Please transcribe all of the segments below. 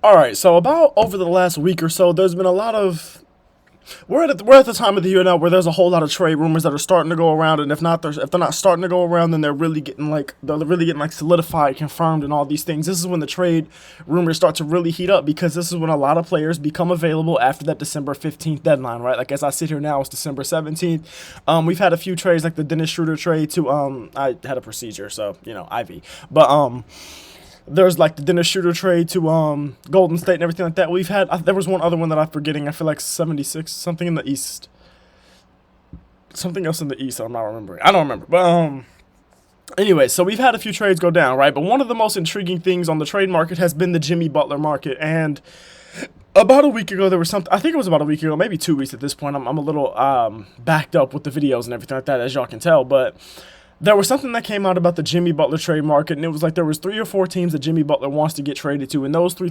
All right, so about over the last week or so, there's been a lot of we're at the time of the year now where there's a whole lot of trade rumors that are starting to go around, and if they're not starting to go around, then they're really getting like solidified, confirmed, and all these things. This is when the trade rumors start to really heat up because this is when a lot of players become available after that December 15th deadline, right? Like as I sit here now, it's December 17th. We've had a few trades like the Dennis Schroeder trade to I had a procedure, so IV, but there's like the Dennis Shooter trade to Golden State and everything like that. We've had there was one other one that I'm forgetting. I feel like 76 something in the East, something else in the East. I'm not remembering. I don't remember. But anyway, so we've had a few trades go down, right? But one of the most intriguing things on the trade market has been the Jimmy Butler market. And about a week ago, there was something. I think it was about a week ago, maybe 2 weeks at this point. I'm a little backed up with the videos and everything like that, as y'all can tell, but there was something that came out about the Jimmy Butler trade market, and it was like there was 3 or 4 teams that Jimmy Butler wants to get traded to, and those 3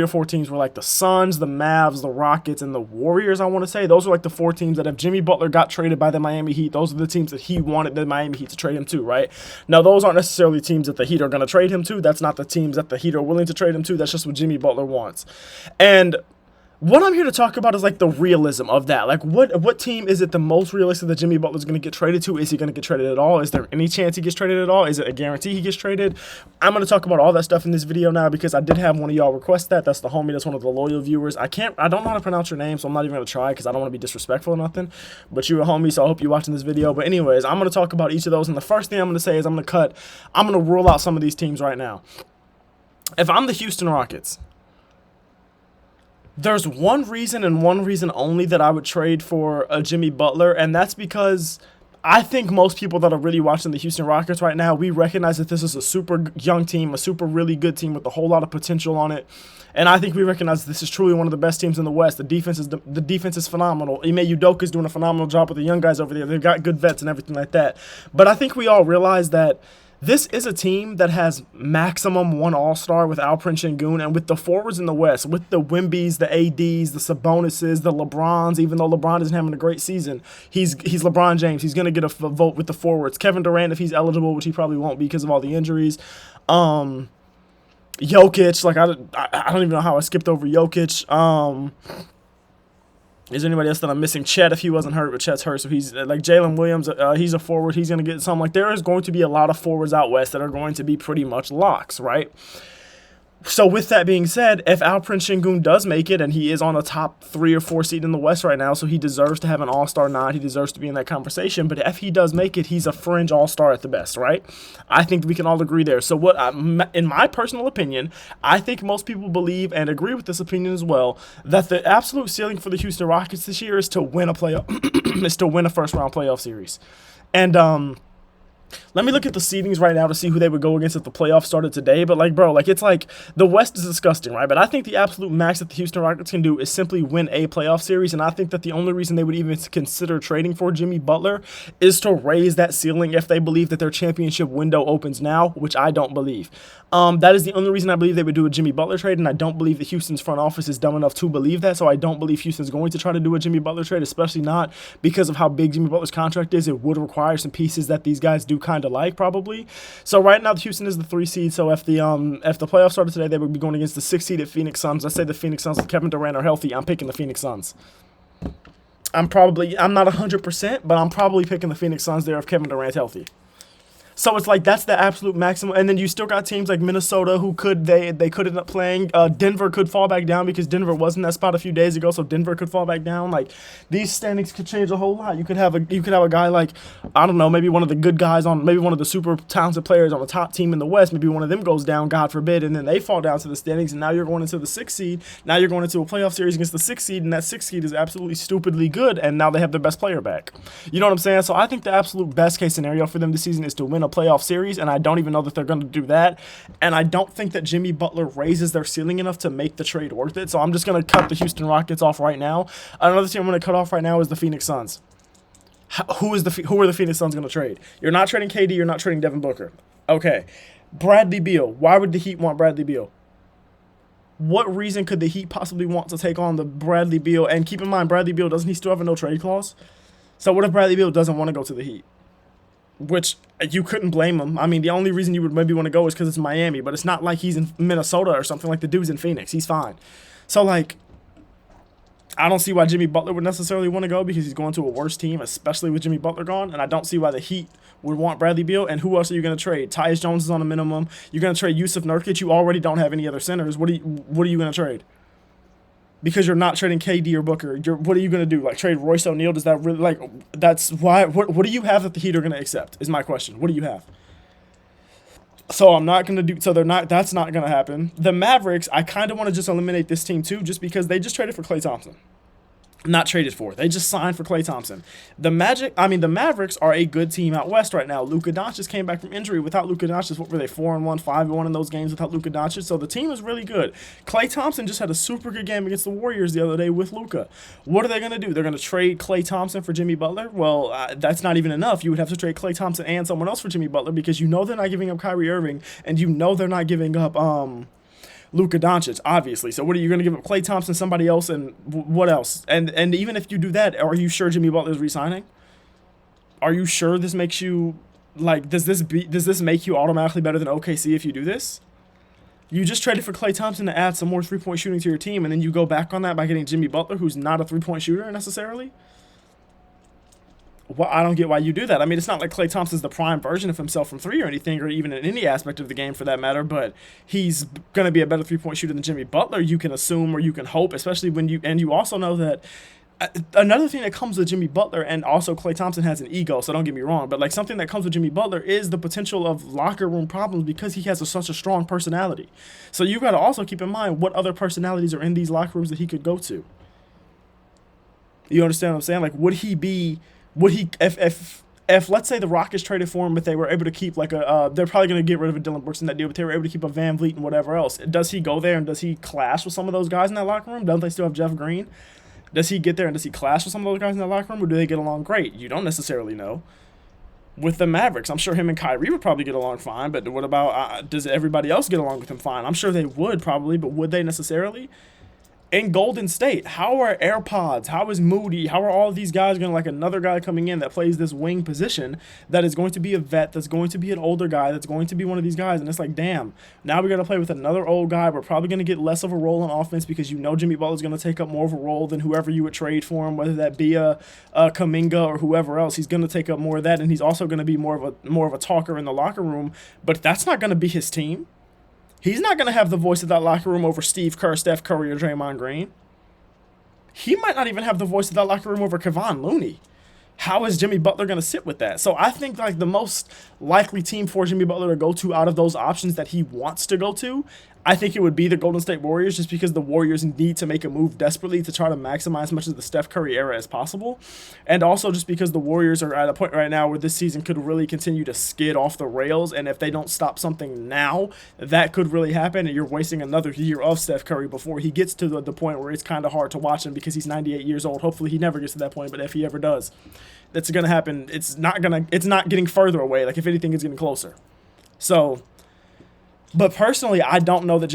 or 4 teams were like the Suns, the Mavs, the Rockets, and the Warriors, I want to say. Those are like the 4 teams that if Jimmy Butler got traded by the Miami Heat, those are the teams that he wanted the Miami Heat to trade him to, right? Now, those aren't necessarily teams that the Heat are going to trade him to. That's not the teams that the Heat are willing to trade him to. That's just what Jimmy Butler wants. And what I'm here to talk about is like the realism of that. Like what team is it the most realistic that Jimmy Butler's going to get traded to? Is he going to get traded at all? Is there any chance he gets traded at all? Is it a guarantee he gets traded? I'm going to talk about all that stuff in this video now because I did have one of y'all request that. That's the homie. That's one of the loyal viewers. I don't know how to pronounce your name, so I'm not even going to try because I don't want to be disrespectful or nothing. But you're a homie, so I hope you're watching this video. But anyways, I'm going to talk about each of those. And the first thing I'm going to say is I'm going to rule out some of these teams right now. If I'm the Houston Rockets, there's one reason and one reason only that I would trade for a Jimmy Butler, and that's because I think most people that are really watching the Houston Rockets right now, we recognize that this is a super young team, a super really good team with a whole lot of potential on it. And I think we recognize this is truly one of the best teams in the West. The defense is phenomenal. Ime Udoka is doing a phenomenal job with the young guys over there. They've got good vets and everything like that. But I think we all realize that this is a team that has maximum one All-Star with Alperen Şengün, and with the forwards in the West, with the Wembys, the ADs, the Sabonis's, the LeBrons. Even though LeBron isn't having a great season, he's LeBron James. He's gonna get a vote with the forwards. Kevin Durant, if he's eligible, which he probably won't be because of all the injuries. Jokic, like I don't even know how I skipped over Jokic. Is there anybody else that I'm missing? Chet, if he wasn't hurt, but Chet's hurt, so he's like Jalen Williams. He's a forward. He's gonna get something. Like there is going to be a lot of forwards out west that are going to be pretty much locks, right? So with that being said, if Alperen Şengün does make it, and he is on a top 3 or 4 seed in the West right now, so he deserves to have an All-Star nod, he deserves to be in that conversation, but if he does make it, he's a fringe All-Star at the best, right? I think we can all agree there. So in my personal opinion, I think most people believe and agree with this opinion as well, that the absolute ceiling for the Houston Rockets this year is to win a is to win a first-round playoff series. And let me look at the seedings right now to see who they would go against if the playoffs started today. But, like, bro, like, it's like the West is disgusting, right? But I think the absolute max that the Houston Rockets can do is simply win a playoff series. And I think that the only reason they would even consider trading for Jimmy Butler is to raise that ceiling if they believe that their championship window opens now, which I don't believe. That is the only reason I believe they would do a Jimmy Butler trade, and I don't believe that Houston's front office is dumb enough to believe that, so I don't believe Houston's going to try to do a Jimmy Butler trade, especially not because of how big Jimmy Butler's contract is. It would require some pieces that these guys do kind of like, probably. So right now, Houston is the 3 seed, so if the playoffs started today, they would be going against the 6 seed at Phoenix Suns. Let's say the Phoenix Suns, if Kevin Durant are healthy, I'm picking the Phoenix Suns. I'm not 100%, but I'm probably picking the Phoenix Suns there if Kevin Durant's healthy. So it's like that's the absolute maximum, and then you still got teams like Minnesota who could end up playing. Denver could fall back down because Denver was in that spot a few days ago, so Denver could fall back down. Like these standings could change a whole lot. You could have a guy like, I don't know, maybe one of the good guys on, maybe one of the super talented players on the top team in the West. Maybe one of them goes down, God forbid, and then they fall down to the standings, and now you're going into the 6th seed. Now you're going into a playoff series against the 6th seed, and that 6th seed is absolutely stupidly good, and now they have their best player back. You know what I'm saying? So I think the absolute best case scenario for them this season is to win a playoff series, and I don't even know that they're going to do that, and I don't think that Jimmy Butler raises their ceiling enough to make the trade worth it, so I'm just going to cut the Houston Rockets off right now. Another team I'm going to cut off right now is the Phoenix Suns. Who are the Phoenix Suns going to trade? You're not trading KD, you're not trading Devin Booker. Okay. Bradley Beal. Why would the Heat want Bradley Beal? What reason could the Heat possibly want to take on the Bradley Beal? And keep in mind, Bradley Beal, doesn't he still have a no-trade clause? So what if Bradley Beal doesn't want to go to the Heat? which you couldn't blame him. I mean, the only reason you would maybe want to go is because it's Miami, but it's not like he's in Minnesota or something. Like, the dude's in Phoenix. He's fine. So, like, I don't see why Jimmy Butler would necessarily want to go because he's going to a worse team, especially with Jimmy Butler gone. And I don't see why the Heat would want Bradley Beal. And who else are you going to trade? Tyus Jones is on a minimum. You're going to trade Yusuf Nurkic. You already don't have any other centers. What are you going to trade? Because you're not trading KD or Booker. What are you going to do? Like, trade Royce O'Neal? Does that really, like, that's why, what do you have that the Heat are going to accept is my question. What do you have? So I'm not going to do, so that's not going to happen. The Mavericks, I kind of want to just eliminate this team too, just because they just traded for Klay Thompson. Not traded for. They just signed for Klay Thompson. The Mavericks are a good team out west right now. Luka Doncic came back from injury. Without Luka Doncic, what were they, 4-1, 5-1 in those games without Luka Doncic? So the team is really good. Klay Thompson just had a super good game against the Warriors the other day with Luka. What are they going to do? They're going to trade Klay Thompson for Jimmy Butler? Well, that's not even enough. You would have to trade Klay Thompson and someone else for Jimmy Butler because you know they're not giving up Kyrie Irving and you know they're not giving up Luka Doncic, obviously. So what are you going to give up? Klay Thompson, somebody else, and what else? And even if you do that, are you sure Jimmy Butler is re-signing? Are you sure this makes you, like, does this make you automatically better than OKC if you do this? You just traded for Klay Thompson to add some more three-point shooting to your team, and then you go back on that by getting Jimmy Butler, who's not a three-point shooter necessarily? Well, I don't get why you do that. I mean, it's not like Klay Thompson's the prime version of himself from three or anything, or even in any aspect of the game for that matter, but he's going to be a better three-point shooter than Jimmy Butler, you can assume, or you can hope, especially when you also know that another thing that comes with Jimmy Butler, and also Klay Thompson has an ego, so don't get me wrong, but like something that comes with Jimmy Butler is the potential of locker room problems because he has such a strong personality. So you got to also keep in mind what other personalities are in these locker rooms that he could go to. You understand what I'm saying? Like, would he, if let's say the Rockets traded for him, but they were able to keep like they're probably going to get rid of a Dylan Brooks in that deal, but they were able to keep a Van Vliet and whatever else. Does he go there and does he clash with some of those guys in that locker room? Don't they still have Jeff Green? Does he get there and does he clash with some of those guys in that locker room, or do they get along great? You don't necessarily know. With the Mavericks, I'm sure him and Kyrie would probably get along fine, but what about, does everybody else get along with him fine? I'm sure they would probably, but would they necessarily? In Golden State, how are AirPods? How is Moody? How are all of these guys going to, like, another guy coming in that plays this wing position that is going to be a vet, that's going to be an older guy, that's going to be one of these guys? And it's like, damn, now we got to play with another old guy. We're probably going to get less of a role on offense because you know Jimmy Butler's going to take up more of a role than whoever you would trade for him, whether that be a Kuminga or whoever else. He's going to take up more of that, and he's also going to be more of a talker in the locker room. But that's not going to be his team. He's not going to have the voice of that locker room over Steve Kerr, Steph Curry, or Draymond Green. He might not even have the voice of that locker room over Kevon Looney. How is Jimmy Butler going to sit with that? So I think like the most likely team for Jimmy Butler to go to out of those options that he wants to go to, I think it would be the Golden State Warriors, just because the Warriors need to make a move desperately to try to maximize as much of the Steph Curry era as possible. And also just because the Warriors are at a point right now where this season could really continue to skid off the rails. And if they don't stop something now, that could really happen. And you're wasting another year of Steph Curry before he gets to the point where it's kind of hard to watch him because he's 98 years old. Hopefully he never gets to that point, but if he ever does, that's going to happen. It's not getting further away. Like, if anything, it's getting closer. So, but personally, I don't know that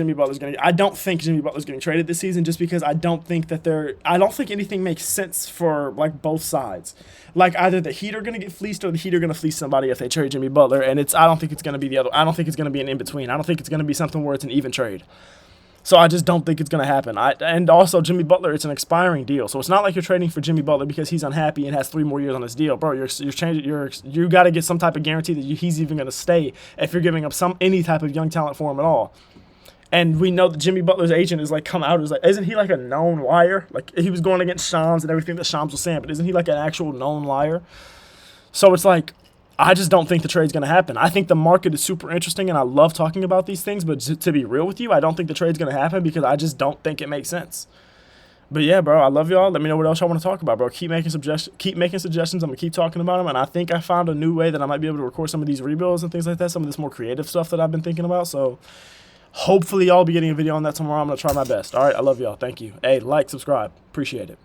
I don't think Jimmy Butler's getting traded this season, just because I don't think anything makes sense for, like, both sides. Like, either the Heat are going to get fleeced or the Heat are going to fleece somebody if they trade Jimmy Butler, and I don't think it's going to be the other. I don't think it's going to be an in-between. I don't think it's going to be something where it's an even trade. So I just don't think it's going to happen. And also, Jimmy Butler, it's an expiring deal. So it's not like you're trading for Jimmy Butler because he's unhappy and has 3 more years on his deal. Bro, you got to get some type of guarantee that he's even going to stay if you're giving up any type of young talent for him at all. And we know that Jimmy Butler's agent is like come out as like, isn't he like a known liar? Like, he was going against Shams and everything that Shams was saying, but isn't he like an actual known liar? So it's like, I just don't think the trade's going to happen. I think the market is super interesting, and I love talking about these things, but to be real with you, I don't think the trade's going to happen because I just don't think it makes sense. But yeah, bro, I love y'all. Let me know what else y'all want to talk about, bro. Keep making suggestions. I'm going to keep talking about them, and I think I found a new way that I might be able to record some of these rebuilds and things like that, some of this more creative stuff that I've been thinking about. So hopefully y'all be getting a video on that tomorrow. I'm going to try my best. All right, I love y'all. Thank you. Hey, like, subscribe. Appreciate it.